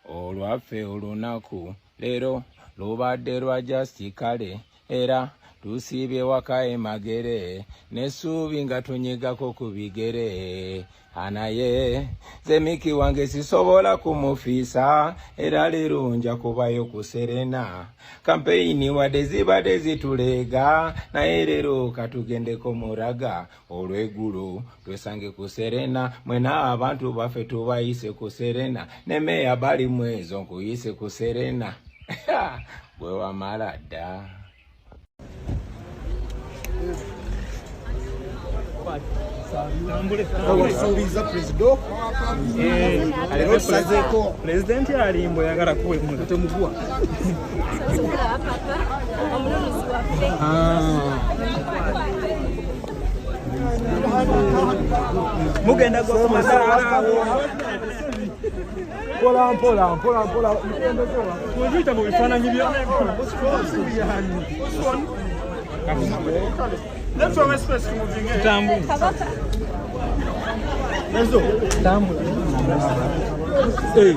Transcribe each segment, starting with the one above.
Olwaffe olunaku leero lubadde lwa Just kale era tusiibye waka emagere n'essuubi nga tunyigako ku bigere. Anaye nze Mikie wange sisobola kumufiisa era leero nja kubayo ku Serena. Kampeyini wadde zibadde zituleega naye leero katugendeko muraga olw'eggulu twesange ku Serena. Mwena abantu baffe tubayise ku Serena ne meya bali mwezo nkuyise ku Serena. Bwe wamala dda. President alimbo yagala kuwe mutemugwa mugenda gwa kumasala pola kujita mu bifaananyi bya let's go express moving tambu let's go tambu eh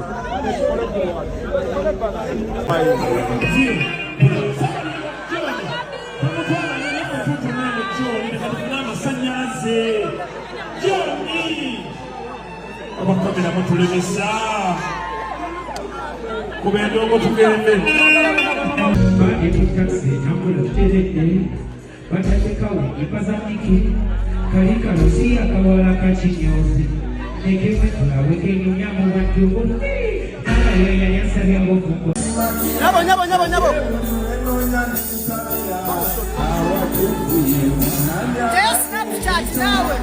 abakamera mutulemesa kubendo ngo tugende Batachekawe ipazamiki kalika lusia kawala kachinyozi nekewe tulaweke nyunyamo watubu kama yoya yasari ya bofuko nyabo just Snapchat nawe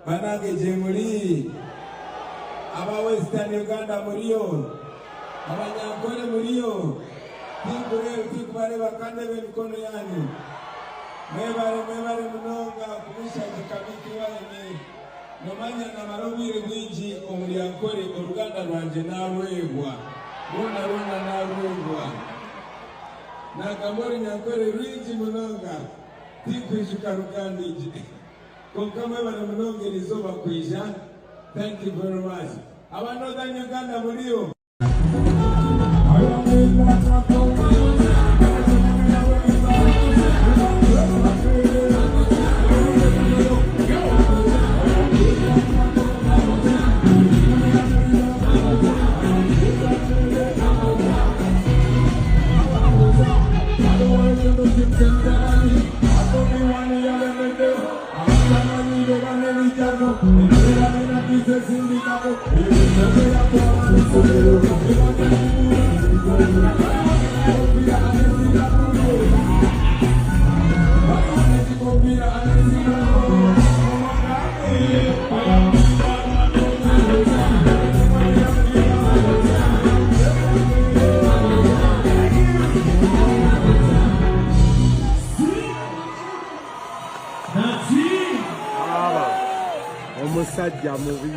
Banage jemuli aba Western Uganda muliyo abanyankole muliyo tikubale bakande b'emikono yanyu mwebale munonga kumisha Kabiki waine nomanya na marobire bwingi omulyankole oluganda lwanje narwebwa runa narwebwa nagamori nyankole rwingi munonga tikwishuka rugandiji Kokama bana mnonge lizoba kuisha. Thank you very much. Abanoza Uganda muliyo. Omusajja mubi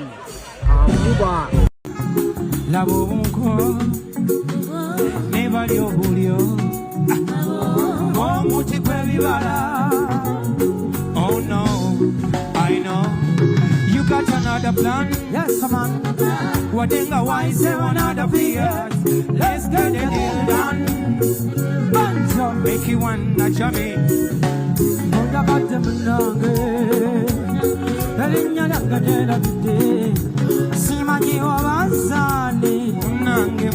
amuba labo bunko ne bali obulyo omuti gw'ebibala. Oh no, I know you got another plan. Yes, come on. Wadenga wise another period. Let's get the deal done. Banjo make you wanna chummy. Oda batte munange elinya lakadela bite simanyi wabasani munange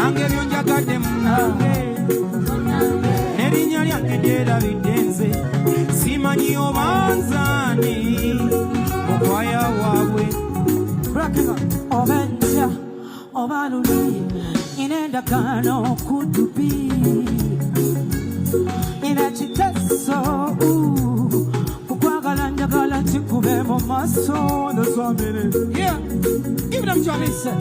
nange byonjagadde munange nerinnya lyange lyerabidde nze simanyi obanzaani mukwaya waabwe obenja obaluli inendagano kudubi inekiteso kukwagala njagala nkikube mu maso noswamire ibiramukyabise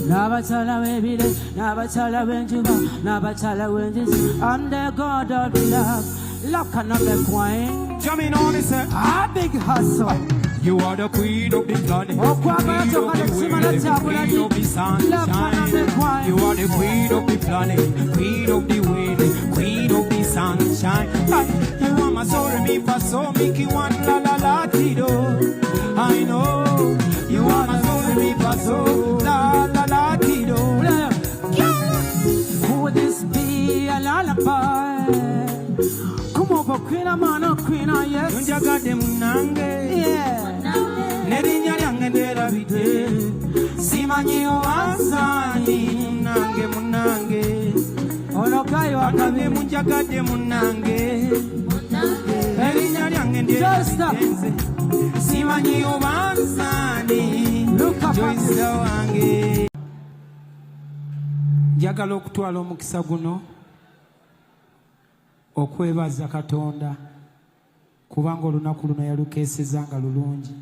n'abakyala w'ebire n'abakyala w'enjuba n'abakyala w'enjizi I'm the god of love love cannot be queen jamming on me say a big hustle. You are the queen of the planet, queen of the wind, queen of the sunshine. You are the queen of the planet, queen of the wind, queen of the sunshine. You are my soul, me for so Mikie one la la la tido. I know you are my soul, me for so la la la tido. Would this be a lullaby? Come over, queen of man, queen of yes. Unjagadde munange, yeah. Nerinnya lyange nderabidde simanyi obanzaani munange munange olokayo akabe munjagadde munange nerinnya lyange nderabidde nze simanyi obanzaani joyisa wange. Njagala okutwala omukisa guno okwebaza Katonda kubanga olunaku luno yalukeeseza nga lulungi.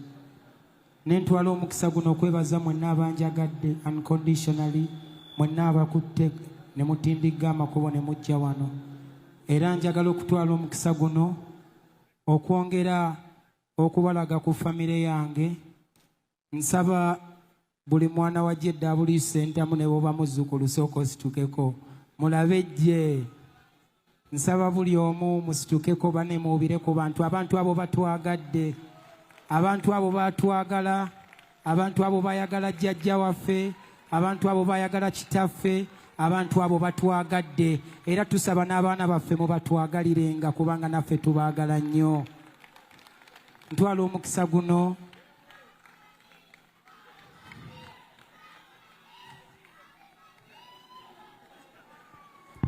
Nentwala omukisa guno okwebaza mwenna abanjagadde unconditionally, mwenna abakutte ne mutindigga amakubo ne mujja wano. Era njagala okutwala omukisa guno okwongera okubalaga ku famire yange. Nsaba buli mwana wa JW Center ne bwoba muzzukulu sookaositukeko mulabe ejje. Nsaba buli omu musitukeko bane muubire ku abantu abo batwagadde, abantu abo batwagala, abantu abo bayagala jjajja waffe, abantu abo bayagala kitaffe, abantu abo batwagadde. Era tusaba n'abaana baffe mu batwagalirenga kubanga naffe tubaagala nnyo. Ntwala omukisa guno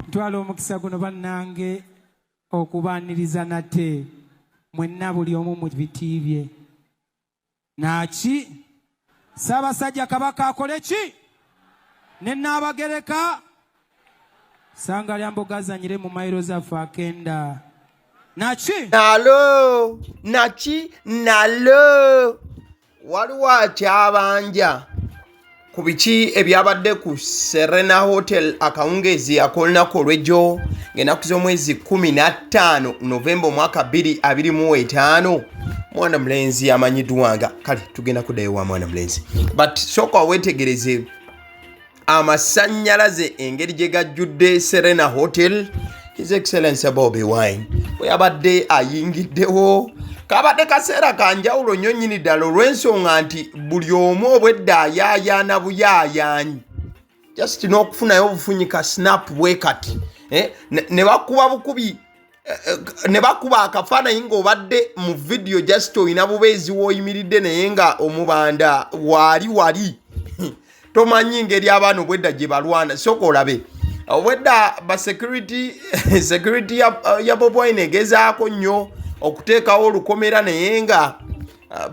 ntwala omukisa guno bannange okubaaniriza nate mwenna buli omu mu biti bye. Naki Ssaabasajja Kabaka akole ki? Ne Nnaabagereka sanga lya mboga zanyire mu mayiro zaffe akenda. Naki nalo naki nalo waliwo akyabanja ku biki ebyabadde ku Serena Hotel akawungeezi ak'olunaku olw'ejjo ng'ennaku z'omwezi 15 Novemba omwaka 2025. Mwana mulenzi amanyiddwanga kale tugenda kuddayo wa mwana mulenzi but sooka weetegereze amasannyalaze engeri gye gajjudde Serena Hotel. His Excellency Bobi Wine bwe yabadde ayingiddewo kabadde kaseera kanjawulo nnyo nnyini ddala olw'ensonga nti buli omu obwedda ayaayaana buyaayaanyi just n'okufunayo obufunyika snap bwe kati ne bakuba bukubi ne bakuba akafaananyi ng'obadde mu vidiyo just olina bubeezi w'oyimiridde naye nga omubanda wali tomanyi ngeri abaana obwedda gye balwana sooka olabe obwedda ba security ya Bobi Wine egezaako nnyo okuteekawo olukomera naye nga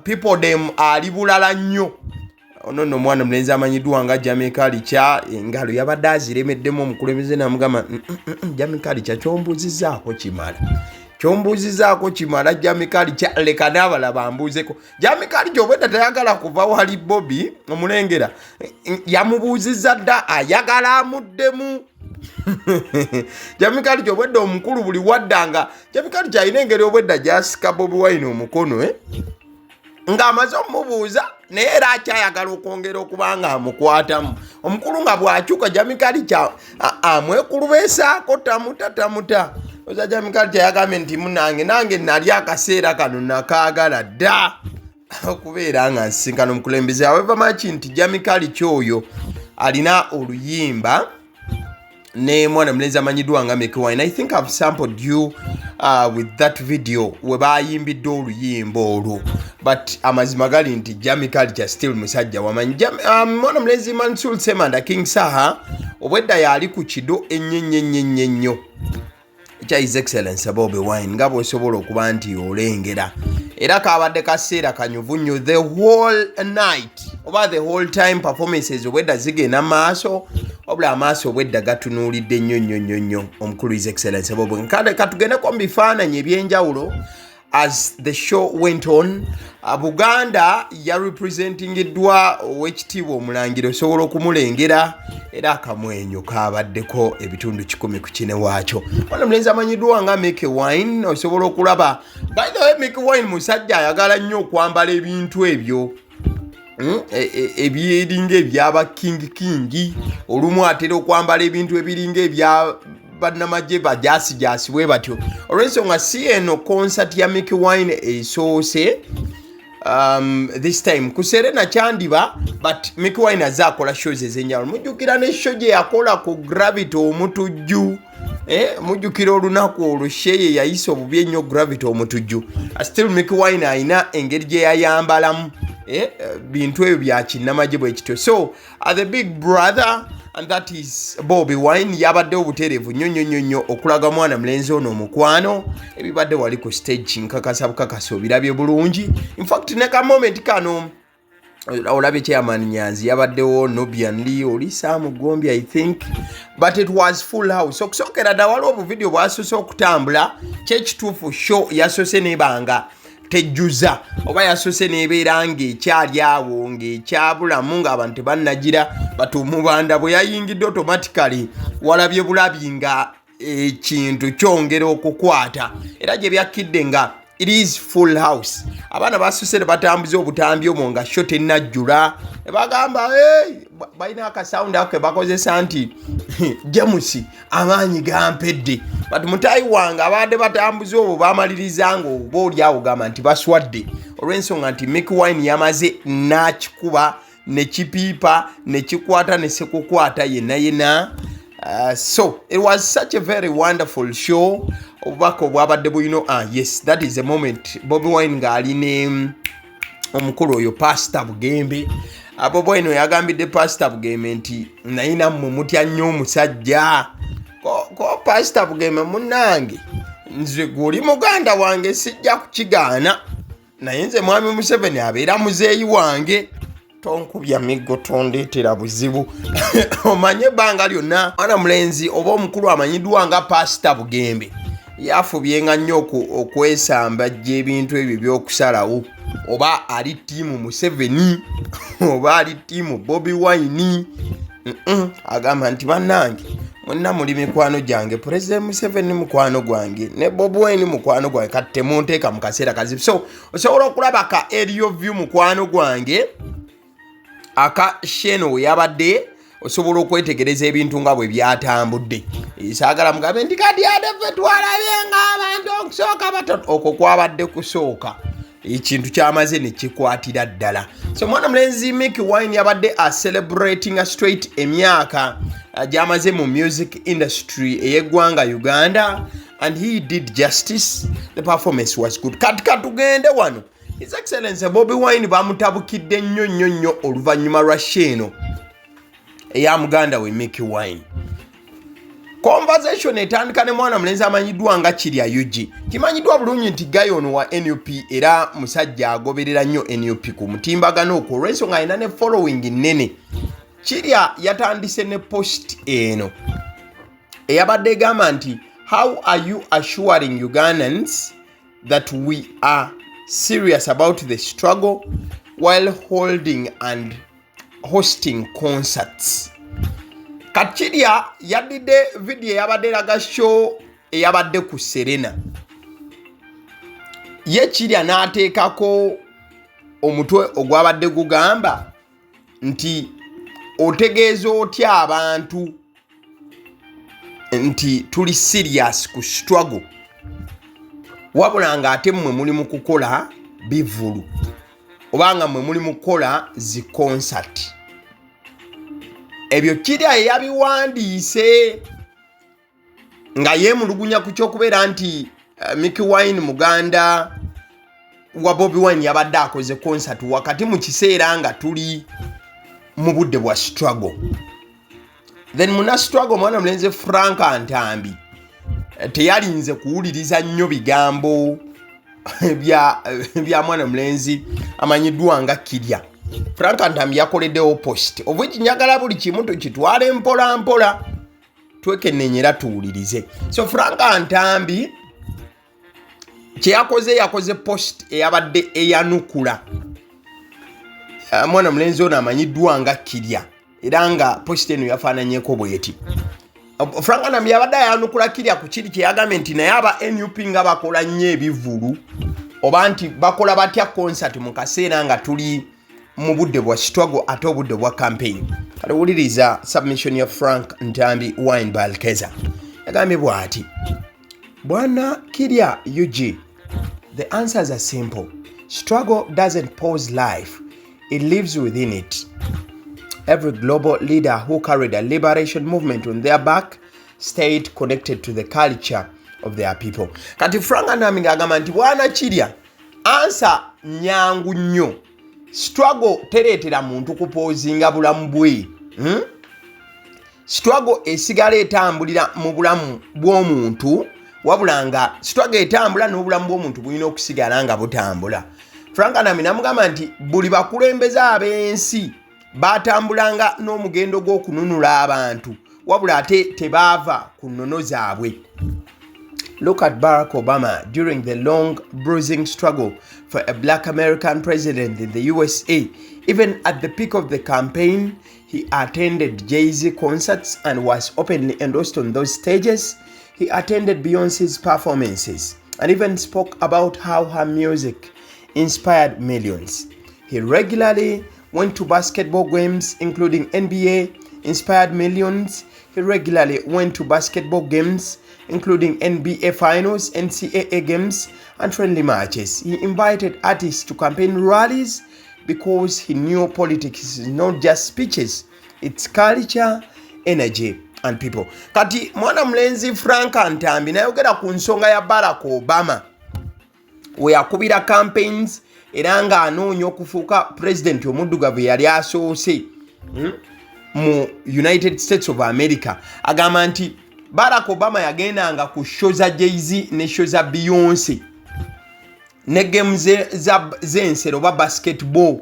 people them ali bulala nnyo. Ono nno mwana mulenzi amanyiddwa nga Jamaica Licha engalo yabadde aziremeddemu omukulembeze n'amugamba Jamaica Licha kyombuuzizaako kimala Jamaica Licha leka n'abalala bambuuzeko. Jamaica Licha obwedda tayagala kuva wali Bobi omulengera yamubuuzizza dda ayagala amuddemu. Jamaica Licha obwedda omukulu buli waddanga Jamaica Licha alina engeri obwedda gy'asika Bobi Wine omukono ng'amaze omubuuza naye era akyayagala okwongera okuba nga amukwatamu. Omukulu nga bw'akyuka Jamaica Licha amwekulubeesaako tamuta. Oza Jamaica Licha yagambye nti munange nange nali akaseera kano nakaagala dda okubeera nga nsisinkana omukulembeze. However much nti Jamaica Licha oyo alina oluyimba ne mwana mulenzi amanyiddwa nga Mikie Wine. I think I've sampled you with that video we bayimbidde oluyimba olwo, but amazima gali nti Jamie Culture still musajja wamanyi. Mwana mlezi Mansour Semanda King Saha obwedda yali ku kido ennyo ekya His Excellency Bobi Wine nga bw'osobola okuba nti olengera, era kabadde kaseera kanyuvu nnyo the whole night oba the whole time performances obwedda zigenda maaso, obula amaaso obwedda gatunuulidde nnyo omukulu His Excellency Bobi. Kale katugendeko mu bifaananyi ebyenjawulo as the show went on. Buganda ya representingiddwa owekitiibwa Omulangira osobola okumulengera, era akamwenyo kabaddeko ebitundu 10 waakyo. Wano mulenzi amanyiddwa nga Mikie Wine osobola okulaba. By the way, Mikie Wine musajja ayagala nnyo okwambala ebintu ebyo ebyiringa ebyaba kingi, olumu atera okwambala ebintu ebiringa ebya bannamagye bajasi bwe batyo. Olw'ensonga si eno concert ya Mikie Wine esoose this time ku Serena kyandiba, but Mikie Wine azze akola shows ez'enjawulo. Mujjukira ne show gye yakola ku Gravity omutujju, mujjukira olunaku olwo sheye yayisa obubi ennyo Gravity omutujju. Still Mikie Wine ayina engeri gye yayambalamu bintu ebyo bya kinnamagye bwe kityo. So the big brother, and that is Bobi Wine, yabadde obuterevu nnyo okulaga mwana mulenzi ono omukwano. Ebibadde wali ku stage nkakasa bukakasa obirabye bulungi. In fact ne ka moment kano olabye Chairman Nyanzi yabaddewo, Nobian Lee, Olisa Mugombi I think, but it was full house. Okusokera ddala waliwo obuvidiyo bwasose okutambula kyekituufu show yasose nebanga tejjuza oba yasose nebeera ng'ekyali awo ng'ekyabulamu ng'abantu tebannagira, but omubanda bwe yayingidde automatically walabye bulabi nga ekintu kyongera okukwata, era gye byakkidde nga it is full house. Abaana basose ne batambuza obutambi omwo nga show tennajjula, ne bagamba balina akasawundi ako ke bakozesa nti James amaanyi gampedde, but mutayi wange abadde batambuza obwo bamaliriza nga oba oli awo gamba nti baswadde, olw'ensonga nti Mikie Wine yamaze n'akikuba ne kipiipa ne kikwata ne sekukwata yenna. So it was such a very wonderful show. Obubaka obwabadde bulina yes, that is the moment Bobi Wine ng'ali ne omukulu oyo Pastor Bugembe. Bobi Wine yagambidde Pastor Bugembe nti nayina mmwe mutya nnyo omusajja ko Pastor Bugembe munnange nze guli muganda wange sijja kukigaana, naye nze mwami Museveni abeera muzeeyi wange, tonkubya miggo tondeetera buzibu. Omanye ebbanga lyonna mwana mulenzi oba omukulu amanyiddwa nga Pastor Bugembe yafubyenga nnyo okwesambajja ebintu ebyo by'okusalawo, oba ali ttiimu Museveni oba ali ttiimu Bobi Wine. Agamba nti bannange mwenna muli mikwano gyange, President Museveni mukwano gwange ne Bobi Wine mukwano gwange, kati temunteeka mu kaseera kazibu. So osobola okulaba ka aerial view mukwano gwange aka sheno yabadde, osobola okwetegereza ebintu nga bwe byatambudde. Saagala mugambe nti kati adefe twalabye ng'abantu okusooka batono, okwo kwabadde kusooka ekintu kyamaze ne kikwatira ddala. So mwana mulenzi Mikie Wine yabadde celebrating a straight emyaka gyamaze mu music industry ey'eggwanga Uganda, and he did justice. The performance was good. Kati katugende wano His Excellency Bobi Wine bamutabukidde nnyo oluvannyuma lwa sheno eya muganda we Mikie Wine. Conversation etandika ne mwana mulenzi amanyiddwa nga Kirya UG. Kimanyiddwa bulungi nti Gayono wa NUP era musajja agoberera nnyo NUP ku mutimbagano okwo, olw'ensonga alina ne following nnene. Kirya yatandise ne post eno eyabadde egamba nti how are you assuring Ugandans that we are serious about the struggle while holding and hosting concerts. Kirya yadidde video yabadde laga show eyabadde ku Serena. Ye Kirya n'ateekako omutwe ogwabadde gugamba nti otegeeza otya abantu nti tuli serious ku struggle wabula nga ate mmwe muli mu kukola bivulu obanga mmwe muli mu kukola zi concert. Ebyo Kirya yabiwandiise nga yeemulugunya ku kyokubeera nti Mikie Wine muganda wa Bobi Wine yabadde akoze concert wakati mu kiseera nga tuli mu budde bwa struggle. Then muna struggle mwana mulenzi Frank Antambi teyalinze kuwuliriza nnyo bigambo bya mwana mulenzi amanyiddwa nga Kirya. Frank Antambi yakoleddewo post of which njagala buli kimu tukitwale mpola mpola twekennenyera tuwulirize. So Frank Antambi yakoze post eyabadde eyanukula mwana mulenzi ono amanyiddwa nga Kirya era nga post eno yafaananyeko bweti. Frank Antambi yabadde yanukula Kirya ku kiri kye yagambye nti naye aba NUP nga bakola nnyo ebivulu oba nti bakola batya concert mu kaseera nga tuli mu budde bwa struggle ate obudde bwa campaign. Kale wuliriza submission ya Frank Antambi Wine Balkeza. Yagambye bw'ati: Bwana Kirya UG, the answers are simple. Struggle doesn't pause life, it lives within it. Every global leader who carried a liberation movement on their back stayed connected to the culture of their people. Kati Frank Antambi ng'agamba nti Bwana Kirya, answer nyangu nnyo. Struggle tereetera muntu kupoozinga bulamu bwe. Struggle esigala etambulira mu bulamu bw'omuntu wabula nga struggle etambula n'obulamu bw'omuntu bulina okusigala nga butambula. Frank Antambi namugamba nti buli bakulembeze ab'ensi batambulanga n'omugendo gw'okununula abantu wabula ate tebaava ku nnono zaabwe. Look at Barack Obama during the long, bruising struggle for a black American president in the USA. Even at the peak of the campaign, he attended Jay-Z concerts and was openly endorsed on those stages. He attended Beyoncé's performances and even spoke about how her music inspired millions. He regularly went to basketball games, including NBA, inspired millions. He regularly went to basketball games, including NBA finals, NCAA games, and friendly matches. He invited artists to campaign rallies because he knew politics is not just speeches, it's culture, energy, and people. Kati mwana mulenzi Frank Antambi nayogera ku nsonga ya Barack Obama we yakubira campaigns era nga anoonya okufuuka president omuddugavu yali asoose mu United States of America. Agamba nti Barack Obama yagendanga ku show za Jay-Z ne show za Beyoncé ne games z'ensero ba basketball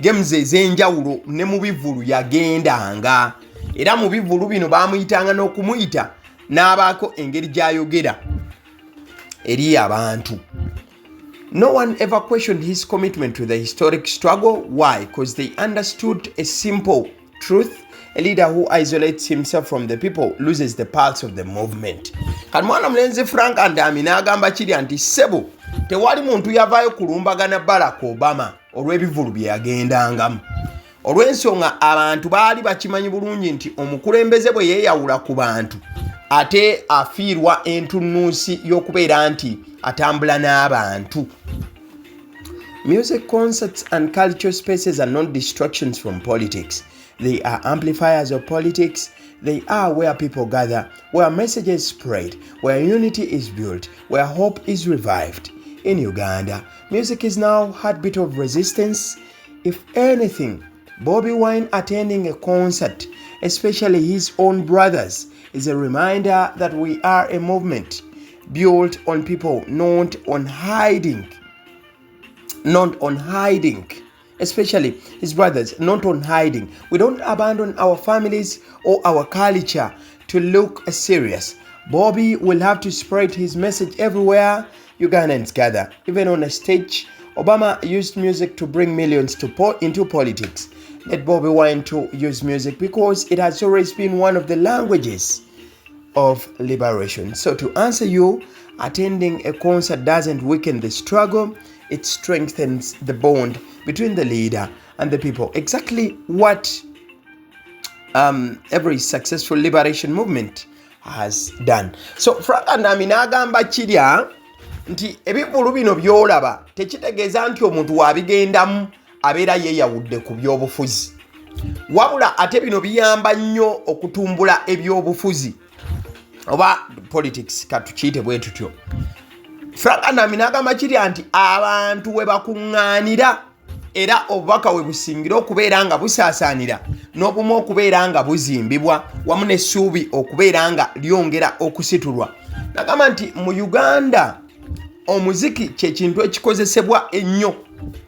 games ez'enjawulo ne mu bivulu yagendanga era mu bivulu bino baamuyitanga n'okumuyita n'abaako engeri gy'ayogera eri abantu. No one ever questioned his commitment to the historic struggle. Why? Because they understood a simple truth. A leader who isolates himself from the people loses the pulse of the movement. Kati mwana mulenzi Frank Antambi n'agamba Kirya nti sebo tewali muntu yavaayo kulumbagana Barack Obama olw'ebivulu bye yagendangamu. Olw'ensonga abantu baali bakimanyi bulungi nti omukulembeze bwe yeeyawula ku bantu ate afiirwa entunnunsi y'okubeera nti atambula n'abantu. Music concerts and cultural spaces are not distractions from politics. They are amplifiers of politics. They are where people gather, where messages spread, where unity is built, where hope is revived. In Uganda, music is now a heartbeat of resistance. If anything, Bobi Wine attending a concert, especially his own brothers, is a reminder that we are a movement built on people, not on hiding, especially his brothers, not on hiding. We don't abandon our families or our culture to look serious. Bobi will have to spread his message everywhere Ugandans gather. Even on a stage, Obama used music to bring millions into politics. Let Bobi Wine to use music because it has always been one of the languages of liberation. So to answer you, attending a concert doesn't weaken the struggle, it strengthens the bond between the leader and the people. Exactly what every successful liberation movement has done. So Frank Antambi n'agamba Kirya nti ebivulu bino byolaba tekitegeeza nti omuntu wabigendamu abeera yeeyawudde ku byobufuzi, wabula ate bino biyamba nnyo okutumbula ebyobufuzi. oba politics katukiite bwe tutyo. Frank Antambi n'agamba kirya nti abantu we bakuŋŋaanira era obubaka we busingira okubeera nga busaasaanira n'obumu okubeera nga buzimbibwa wamu n'essuubi okubeera nga lyongera okusitulwa. N'agamba nti mu Uganda omuziki kyekintu ekikozesebwa ennyo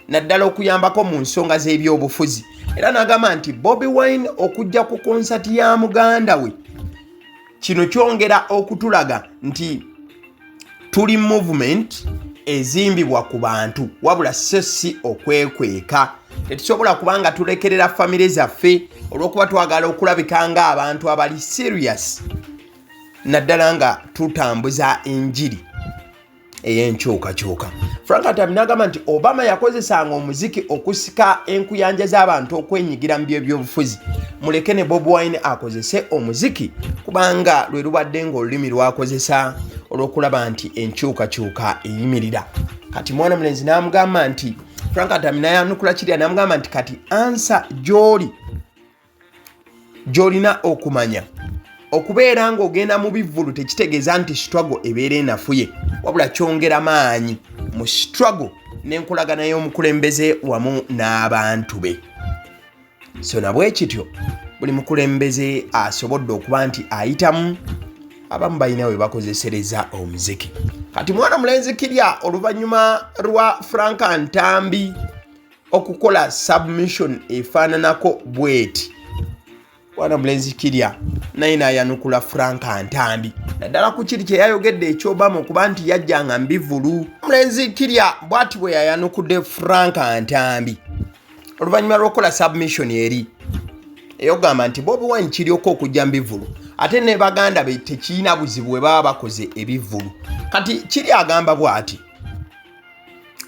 naddala okuyambako mu nsonga z'ebyobufuzi. Era n'agamba nti Bobi Wine okujja ku konsati ya muganda we kino kyongera okutulaga nti tuli movement ezimbibwa ku bantu wabula si okwekweka. Tetusobola kubanga tulekerera famire zaffe olw'okuba twagala okulabika nga abantu abali serious naddala nga tutambuza enjiri ey'enkyukakyuka. Frank Antambi n'agamba nti Obama yakozesanga omuziki okusika enkuyanja z'abantu okwenyigira mu by'ebyobufuzi. Muleke ne Bobi Wine akozese omuziki kubanga lwe lubadde ng'olulimi lwakozesa olw'okulaba nti enkyukakyuka eyimirira. Kati mwana mulenzi n'amugamba nti Frank Antambi n'ayanukula kirya n'amugamba nti kati ansa gy'olina okumanya okubeera ng'ogenda mu bivvulu tekitegeeza nti struggle ebeera enafuye wabula kyongera maanyi mu struggle n'enkolagana y'omukulembeze wamu n'abantu be. So nabwe kityo buli mukulembeze asobodde okuba nti ayitamu abamu balina we bakozesereza omuziki. Kati mwana mulenzi kirya oluvannyuma lwa Frank Antambi okukola submission efaananako bweti, mwana mulenzi kirya naye n'ayanukula Frank Antambi naddala ku kiri kye yayogedde eky'Obama okuba nti yajjanga mu bivvulu. Mulenzi kirya bw'ati bwe yayanukudde Frank Antambi oluvannyuma lw'okukola submission eri eyogamba nti Bobi Wine kiryoka okujja mu bivvulu ate ne baganda be tekiina buzibu bwe baba bakoze ebivvulu. Kati kiri agamba bw'ati,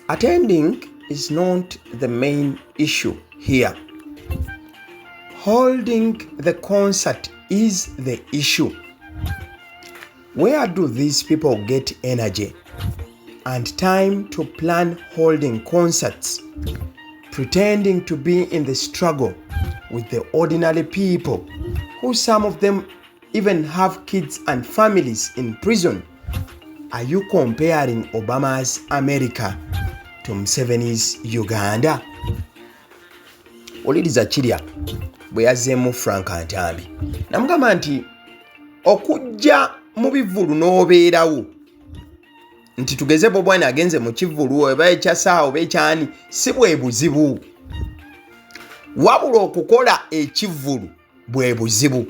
attending is not the main issue here. Holding the concert is the issue. Where do these people get energy and time to plan holding concerts, pretending to be in the struggle with the ordinary people, who some of them even have kids and families in prison? Are you comparing Obama's America to Museveni's Uganda? Oliriza kirya bwe yazzeemu Frank Antambi namugamba nti okujja mu bivvulu n'obeerawo nti tugeze Bobi Wine agenze mu kivvulu oba ekyasaawa oba ekyani si bwe buzibu wabula okukola ekivvulu bwe buzibu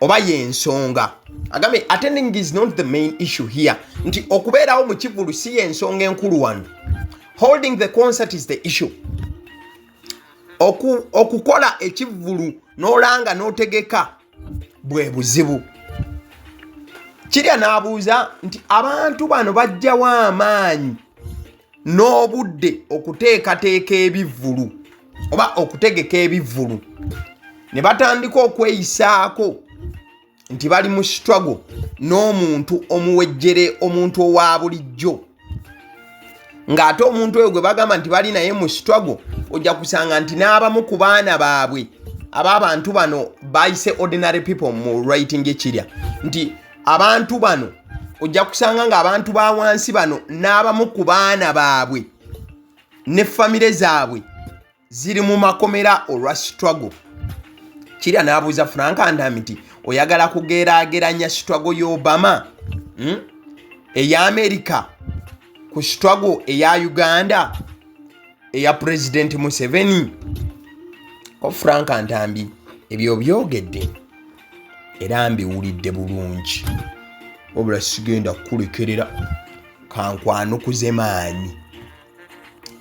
oba y'ensonga. Agambe attending is not the main issue here, nti okubeerawo mu kivvulu si y'ensonga enkulu wano. Holding the concert is the issue. Okukola ekivvulu n'olanga n'otegeka bwe buzibu. Kirya n'abuuza nti abantu bano bajjawo amaanyi n'obudde okuteekateeka ebivvulu oba okutegeka ebivvulu ne batandika okweyisaako nti bali mu struggle n'omuntu omuwejjere, omuntu owa bulijjo, ng'ate omuntu oyo gwe bagamba nti bali naye mu struggle ojja kusanga nti n'abamu ku baana baabwe ab'abantu bano bayise ordinary people mu writing ekirya nti abantu bano ojja kusanga ng'abantu ba wansi bano n'abamu ku baana baabwe ne famire zaabwe ziri mu makomera olwa struggle. Kirya n'abuuza Frank Antambi nti oyagala kugeraageranya struggle y'Obama eya America ku struggle eya Uganda eya President Museveni? Ko Frank Antambi ebyo byogedde era mbiwulidde bulungi wabula sigenda kukulekerera kankwanukuze maanyi.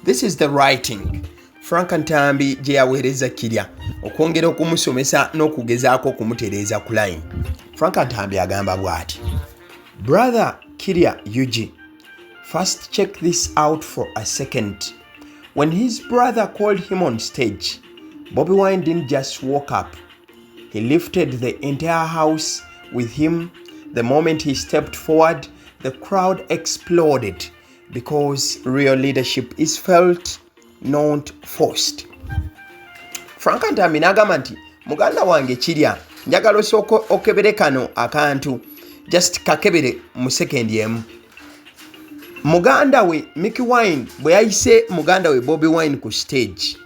This is the writing Frank Antambi gye yaweereza kirya okwongera okumusomesa n'okugezaako okumutereeza ku line. Frank Antambi agamba bw'ati, Brother Kirya Yuji, first check this out for a second. When his brother called him on stage, Bobi Wine didn't just walk up. He lifted the entire house with him. The moment he stepped forward, the crowd exploded because real leadership is felt, not forced. Frank Antambi n'agamba nti muganda wange Kirya njagala osooka okebere kano akantu just kakebere mu sekendi emu. Muganda we Mikie Wine bwe yayise muganda we Bobi Wine ku stage,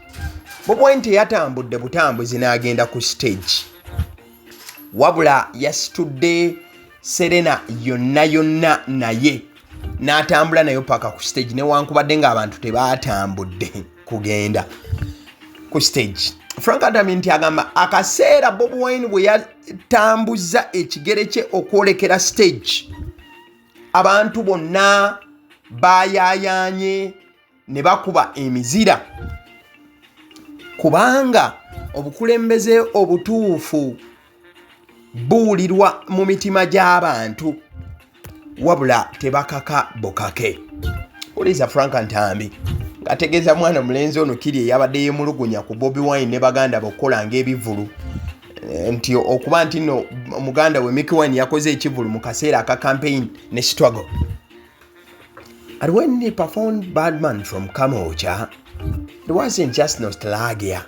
Bobi Wine teyatambudde butambuzi n'agenda ku stage, wabula yasitudde Serena yonna naye n'atambula nayo paka ku stage, newankubadde ng'abantu tebaatambudde kugenda ku stage. Frank Adami nti agamba akaseera Bobi Wine bwe yatambuza ekigere kye okwolekera stage, abantu bonna baayayanye ne bakuba emizira, kubanga obukulembeze obutuufu buwulirwa mu mitima gy'abantu wabula tebakaka bokake. Uliza Frank Ntambi ngategeeza mwana mulenzi ono kiri yabadde yemulugunya ku Bobi Wine ne baganda bokola ng'ebivulu nti okuba nti no muganda we Mikie Wine yakoze ekivulu mu kaseera aka campaign ne struggle. And when he performed Badman from Kamocha, it wasn't just nostalgia.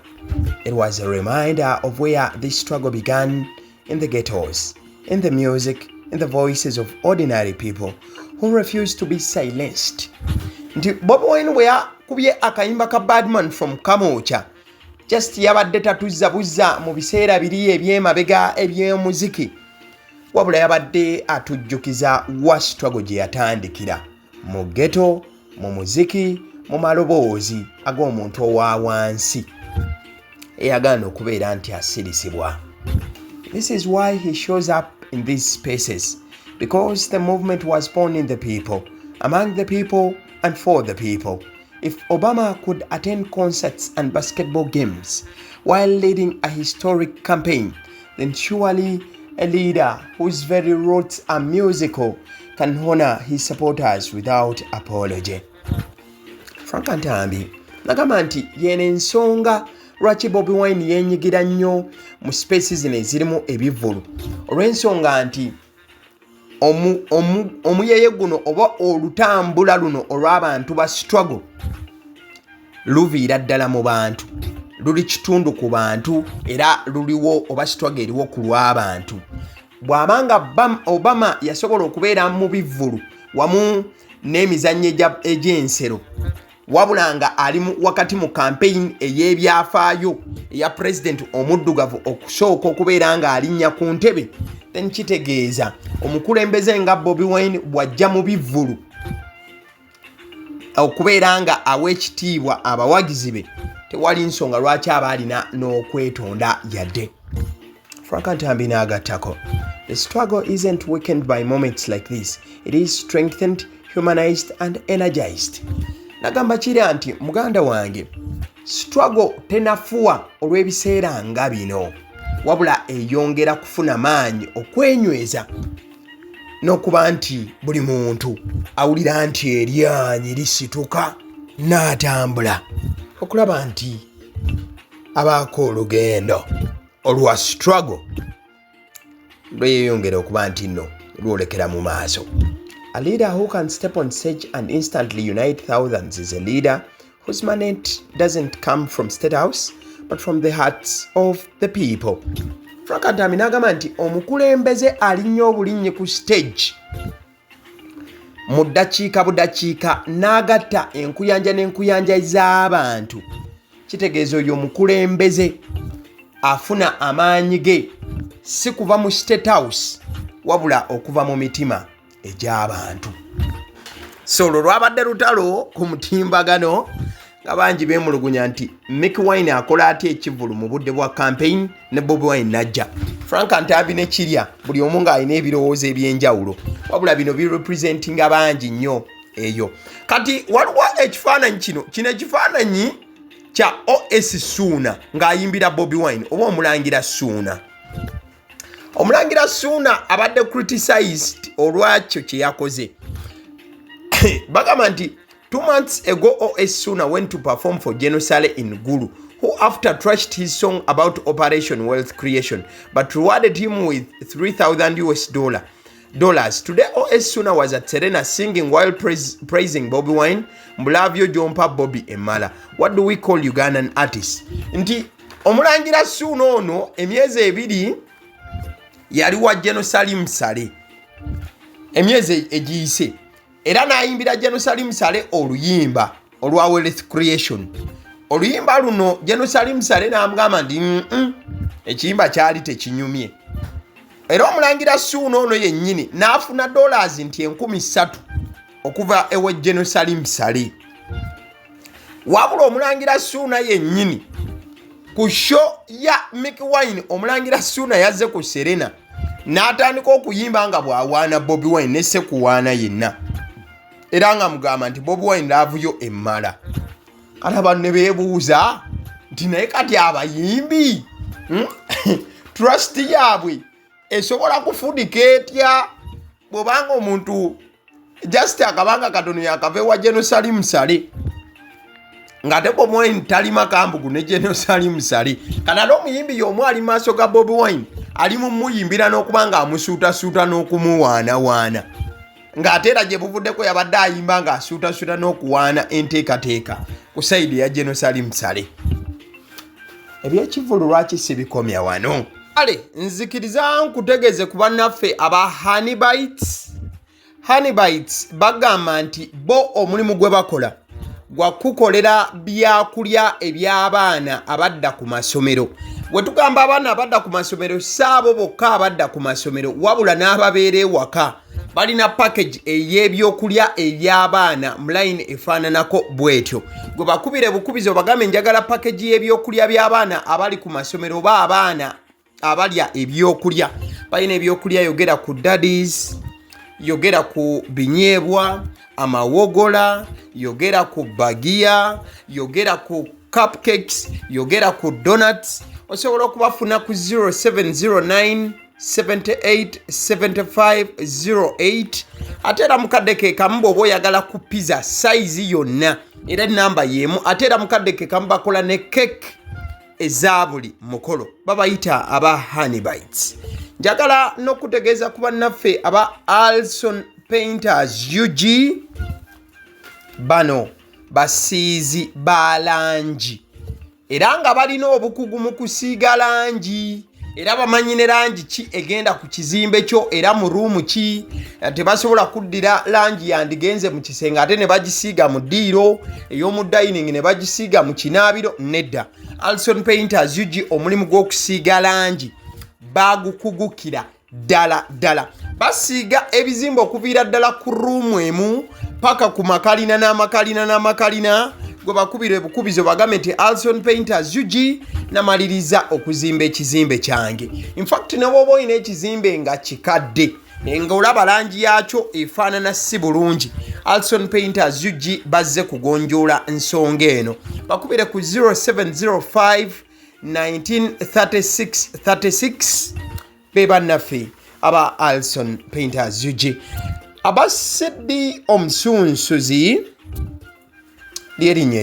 It was a reminder of where this struggle began, in the ghettos, in the music, in the voices of ordinary people who refused to be silenced. Nti Bobi Wine bwe yakubye akayimba ka Badman from Kamocha, just yabadde tatuzzabuza mu biseera biri eby'emabega eby'omuziki, wabula yabadde atujjukiza wa struggle gye yatandikira mu ghetto, mu muziki, mu maloboozi ag'omuntu owa wansi eyagaana okubeera nti asirisibwa. This is why he shows up in these spaces, because the movement was born in the people, among the people, and for the people. If Obama could attend concerts and basketball games while leading a historic campaign, then surely a leader whose very roots are musical can honor his supporters without apology. Frank Ntambi nagamba nti yene ensonga lwaki Bobi Wine yenyigira nnyo mu spaces zino ezirimu ebivulu, olw'ensonga nti omuyeye guno oba olutambula luno olw'abantu ba struggle luviira ddala mu bantu, luli kitundu ku bantu era luliwo oba struggle eriwo ku lw'abantu. Bw'abanga Obama yasobola okubeera mu bivulu wamu n'emizannyo egy'ensero, wabula nga ali wakati mu campaign ey'ebyafaayo eya president omuddugavu okusooka okubeera nga alinnya ku ntebe, then kitegeeza omukulembeze nga Bobi Wine bw'ajja mu bivulu okubeera nga awa ekitiibwa abawagizi be, tewali nsonga lwaki aba alina n'okwetonda yadde. Frank Ntambi n'agattako, the struggle isn't weakened by moments like this. It is strengthened, humanized and energized. Nagamba kira nti muganda wange, struggle tenafuwa olw'ebiseera nga bino, wabula eyongera kufuna maanyi okwenyweza n'okuba nti buli muntu awulira nti eryanyi lisituka n'atambula okulaba nti abaako olugendo olwa struggle lweyongera okuba nti nno lwolekera mu maaso. A leader who can step on stage and instantly unite thousands is a leader whose mandate doesn't come from State House but from the hearts of the people. Frank Ntambi n'agamba nti omukulembeze alinnyo obulinnyi ku stage mu ddakiika budakiika n'agatta enkuyanja n'enkuyanja z'abantu, kitegeeza oyo omukulembeze afuna amaanyi ge si kuva mu State House wabula okuva mu mitima egy'abantu. So olwo lwabadde lutalo ku mutimbagano nga bangi beemulugunya nti Mikie Wine akola atya ekivulu mu budde bwa campaign ne Bobi Wine najja. Frank Ntambi ne kirya buli omu ng'alina ebirowoozo eby'enjawulo, wabula bino birepresentinga bangi nnyo eyo. Kati waliwo ekifaananyi kino ekifaananyi kya OS Suuna ng'ayimbira Bobi Wine oba omulangira Suuna. Omulangira Suuna abadde criticized olwakyo kye yakoze. Bagamba nti 2 months ago OS Suuna went to perform for Genocide in Gulu, who after trashed his song about Operation Wealth Creation but rewarded him with $3,000. Today OS Suuna was at Serena singing while praising Bobi Wine. Mbulavyo jompa Bobi Emala. What do we call Ugandan artists? Nti omulangira Suuna ono emyezi ebiri yali wa Jerusalem Sale emyezi egiyise era n'ayimbira Jerusalem Sale oluyimba olwa Wealth Creation. Oluyimba luno Jerusalem Sale n'amugamba nti ekiyimba kyali tekinyumye. Era omulangira Ssuuna ono yennyini n'afuna dollars nti 3,000 okuva ewe Jerusalem Sale. Wabula omulangira Ssuuna yennyini ku show ya Mikie Wine, omulangira Ssuuna yazze ku Serena n'atandika okuyimba nga bw'awaana Bobi Wine ne Sekuwaana yenna. Era nga mugamba nti Bobi Wine laavuyo emmala. Kati abantu ne beebuuza nti naye kati abayimbi trust yaabwe esobola kufudika etya bw'obanga omuntu just akabanga katono yakava ewa Jerusalem Sale ng'ate Bobi Wine tali makambugu ne Jerusalem Sale. Kanala omuyimbi y'omu ali maaso ga Bobi Wine ali mumuyimbira n'okuba nga amusuutasuuta n'okumuwaanawaana ng'ate era gye buvuddeko yabadde ayimba ng'asuutasuuta n'okuwaana enteekateeka ku sayidi ya Jerusalem Sale. Ebyekivulu lwaki si bikomya wano? Kale nzikiriza nkutegeeze ku bannaffe aba Honeybites bagamba nti bo omulimu gwe bakola gwa kukolera byakulya eby'abaana abadda ku masomero. Bwe tugamba abaana abadda ku masomero saabo bokka abadda ku masomero wabula n'ababeera ewaka balina package ey'ebyokulya eby'abaana mu line efaananako bwetyo. Gwe bakubire bukubizi obagambe njagala package y'ebyokulya by'abaana abali ku masomero oba abaana abalya ebyokulya. Balina ebyokulya yogera ku daddies, yogera ku binyeebwa, amawogola, yogera ku bagiya, yogera ku cupcakes, yogera ku donuts. Osobola okubafuna ku 0709 787508 ate era mukadde ke kamu bw'oba oyagala ku pizza size yonna era namba y'emu. Ate era mukadde ke kamu bakola ne cake eza buli mukolo, babayita aba Honeybites. Njagala n'okutegeeza ku bannaffe aba Alson Painters UG, bano basiizi ba langi era nga balina obukugu mu kusiiga langi era bamanyi ne langi ki egenda ku kizimbe kyo era mu ruumu ki. Tebasobola kuddira langi yandigenze mu kisenge ate ne bagisiiga mu ddiiro ey'omu dining ne bagisiiga mu kinaabiro. Nedda, Alson Painters UG omulimu gw'okusiiga langi bagukugukira ddala. Basiiga ebizimbe okuviira ddala ku ruumu emu paka ku makalina n'amakalina. Gwe bakubire bukubizo bagambe nti Alson Painters UG namaliriza okuzimba ekizimbe kyange. In fact ne bw'oba olina ekizimbe nga kikadde nga olaba langi yakyo efaanana si bulungi, Alson Painters UG bazze kugonjoola nsonga eno. Bakubire ku 0705 1936 be bannaffe aba Alson Painters UG. Aba Sedi Omusunsuzi ly'erinnya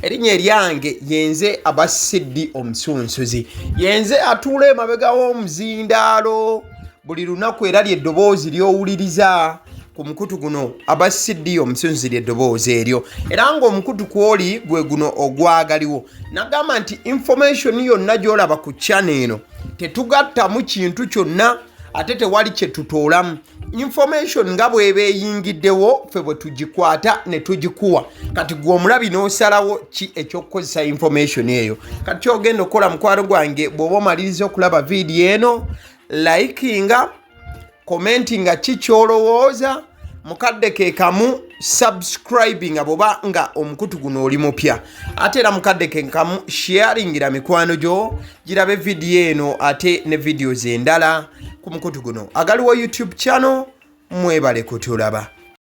eryange yenze aba Sedi Omusunsuzi. Yenze atuula emabega w'omuzindaalo buli lunaku era ly'eddoboozi ly'owuliriza ku mukutu guno aba Sedi Omusunsuzi ly'eddoboozi eryo era ng'omukutu kwoli gwe guno ogwagaliwo. Nagamba nti information yonna gy'olaba ku channel eno tetugattamu kintu kyonna ate tewali kye tutoolamu. Information nga bw'eba eyingiddewo ffe bwe tugikwata ne tugikuwa. Kati gwe omulabi n'osalawo ki eky'okukozesa information eyo. Kati ky'ogenda okukola mukwano gwange bw'oba omaliriza okulaba vidiyo eno, likinga, commentinga ki ky'olowooza, mukadde ke kamu subscribinga bw'oba nga omukutu guno oli mupya. Ate era mukadde ke kamu sharingira mikwano gyo girabe vidiyo eno ate ne videos endala ku mukutu guno. Agaliwo YouTube channel, mwebale kutulaba.